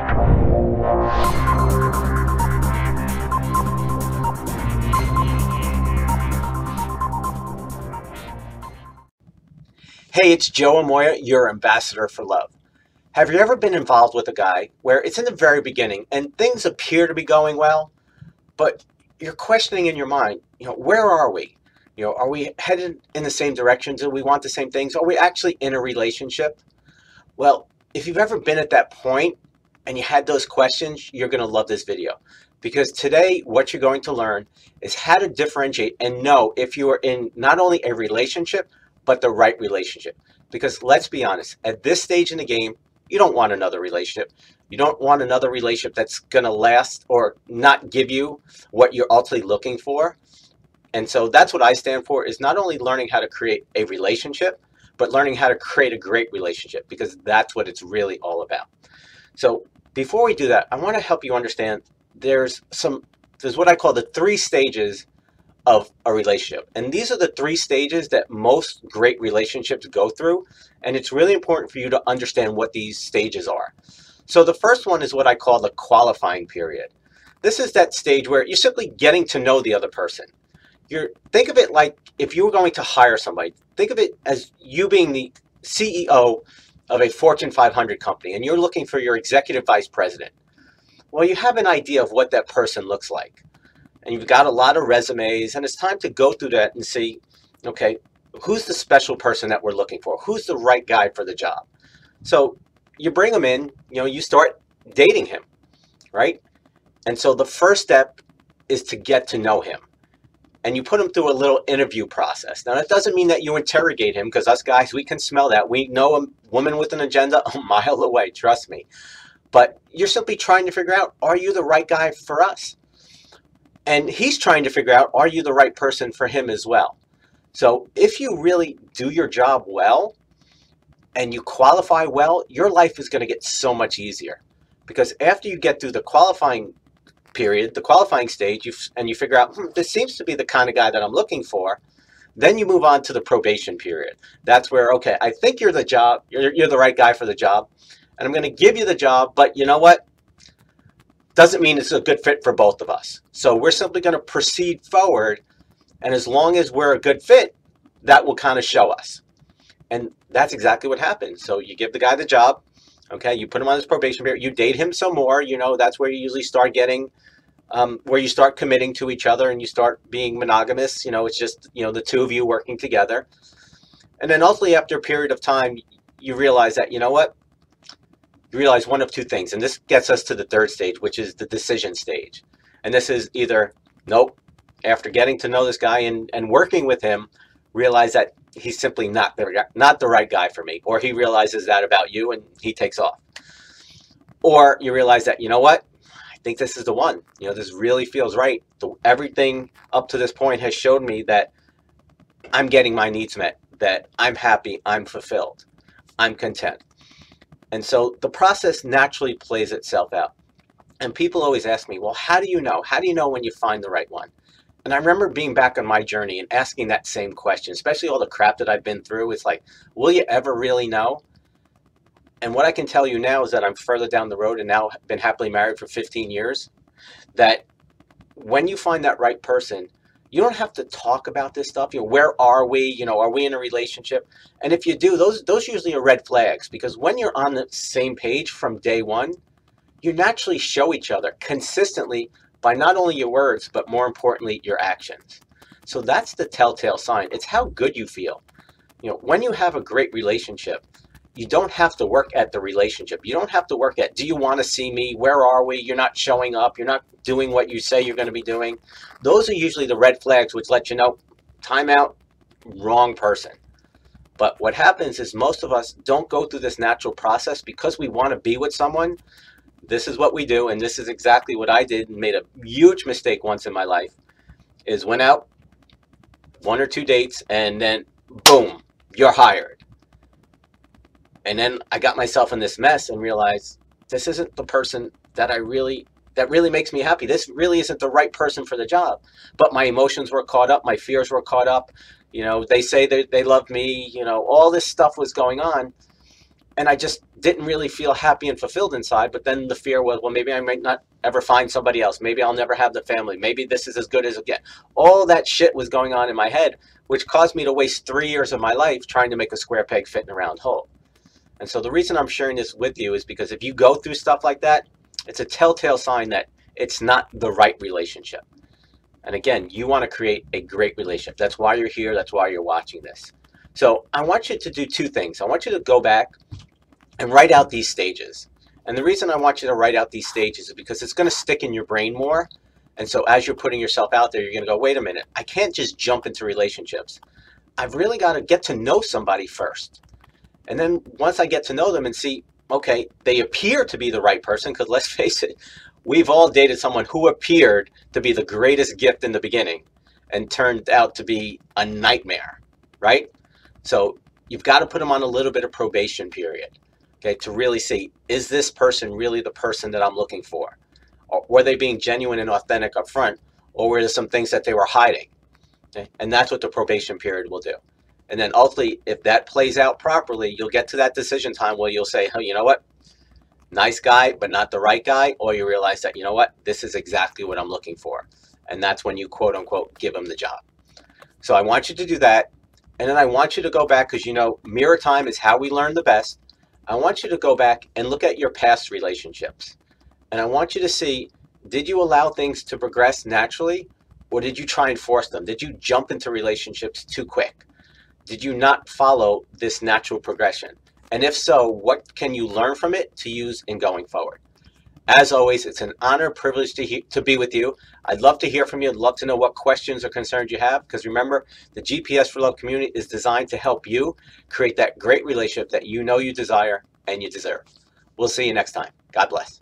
Hey, it's Joe Amoia, your ambassador for love. Have you ever been involved with a guy where it's in the very beginning and things appear to be going well, but you're questioning in your mind, where are we? Are we headed in the same direction? Do we want the same things? Are we actually in a relationship? Well, if you've ever been at that point and you had those questions, you're going to love this video. Because today, what you're going to learn is how to differentiate and know if you are in not only a relationship, but the right relationship. Because let's be honest, at this stage in the game, you don't want another relationship. You don't want another relationship that's going to last or not give you what you're ultimately looking for. And so that's what I stand for, is not only learning how to create a relationship, but learning how to create a great relationship, because that's what it's really all about. So before we do that, I want to help you understand there's what I call the 3 stages of a relationship. And these are the 3 stages that most great relationships go through. And it's really important for you to understand what these stages are. So the first one is what I call the qualifying period. This is that stage where you're simply getting to know the other person. Think of it like if you were going to hire somebody. Think of it as you being the CEO of a Fortune 500 company, and you're looking for your executive vice president. Well, you have an idea of what that person looks like. And you've got a lot of resumes, and it's time to go through that and see, okay, who's the special person that we're looking for? Who's the right guy for the job? So you bring him in, you start dating him, right? And so the first step is to get to know him. And you put him through a little interview process. Now, that doesn't mean that you interrogate him, because us guys, we can smell that. We know a woman with an agenda a mile away, trust me. But you're simply trying to figure out, are you the right guy for us? And he's trying to figure out, are you the right person for him as well? So if you really do your job well and you qualify well, your life is going to get so much easier. Because after you get through the qualifying period, the qualifying stage, and you figure out, this seems to be the kind of guy that I'm looking for, then you move on to the probation period. That's where, okay, I think you're the right guy for the job, and I'm going to give you the job, but you know what? Doesn't mean it's a good fit for both of us. So we're simply going to proceed forward, and as long as we're a good fit, that will kind of show us. And that's exactly what happens. So you give the guy the job, okay, you put him on his probation period, you date him some more, that's where you usually start getting, where you start committing to each other and you start being monogamous. It's just, the two of you working together. And then ultimately, after a period of time, you realize that, you realize one of 2 things. And this gets us to the 3rd stage, which is the decision stage. And this is either, nope, after getting to know this guy and working with him, realize that he's simply not the right guy for me. Or he realizes that about you and he takes off. Or you realize that, I think this is the one. This really feels right. Everything up to this point has showed me that I'm getting my needs met, that I'm happy, I'm fulfilled, I'm content. And so the process naturally plays itself out. And people always ask me, well, how do you know? How do you know when you find the right one? And I remember being back on my journey and asking that same question, especially all the crap that I've been through. It's like, will you ever really know? And what I can tell you now is that I'm further down the road and now been happily married for 15 years, that when you find that right person, you don't have to talk about this stuff. Where are we? Are we in a relationship? And if you do, those usually are red flags, because when you're on the same page from day one, you naturally show each other consistently by not only your words, but more importantly, your actions. So that's the telltale sign. It's how good you feel. When you have a great relationship, you don't have to work at the relationship. You don't have to work at, do you want to see me? Where are we? You're not showing up. You're not doing what you say you're going to be doing. Those are usually the red flags which let you know, time out, wrong person. But what happens is most of us don't go through this natural process because we want to be with someone. This is what we do, and this is exactly what I did and made a huge mistake once in my life, is went out 1 or 2 dates, and then boom, you're hired. And then I got myself in this mess and realized this isn't the person that really makes me happy. This really isn't the right person for the job. But my emotions were caught up. My fears were caught up. They say they love me. All this stuff was going on. and I just didn't really feel happy and fulfilled inside. But then the fear was, well, maybe I might not ever find somebody else. Maybe I'll never have the family. Maybe this is as good as it gets. All that shit was going on in my head, which caused me to waste 3 years of my life trying to make a square peg fit in a round hole. And so the reason I'm sharing this with you is because if you go through stuff like that, it's a telltale sign that it's not the right relationship. And again, you want to create a great relationship. That's why you're here. That's why you're watching this. So I want you to do two things. I want you to go back and write out these stages. And the reason I want you to write out these stages is because it's going to stick in your brain more. And so as you're putting yourself out there, you're going to go, wait a minute, I can't just jump into relationships. I've really got to get to know somebody first. And then once I get to know them and see, okay, they appear to be the right person, because let's face it, we've all dated someone who appeared to be the greatest gift in the beginning and turned out to be a nightmare, right? So you've got to put them on a little bit of probation period, okay, to really see, is this person really the person that I'm looking for? Or were they being genuine and authentic up front, or were there some things that they were hiding? Okay? And that's what the probation period will do. And then ultimately, if that plays out properly, you'll get to that decision time where you'll say, oh, you know what? Nice guy, but not the right guy. Or you realize that, you know what? This is exactly what I'm looking for. And that's when you, quote unquote, give them the job. So I want you to do that. And then I want you to go back, because, you know, mirror time is how we learn the best. I want you to go back and look at your past relationships. And I want you to see, did you allow things to progress naturally? Or did you try and force them? Did you jump into relationships too quick? Did you not follow this natural progression? And if so, what can you learn from it to use in going forward? As always, it's an honor, privilege to be with you. I'd love to hear from you. I'd love to know what questions or concerns you have, because remember, the GPS for Love community is designed to help you create that great relationship that you know you desire and you deserve. We'll see you next time. God bless.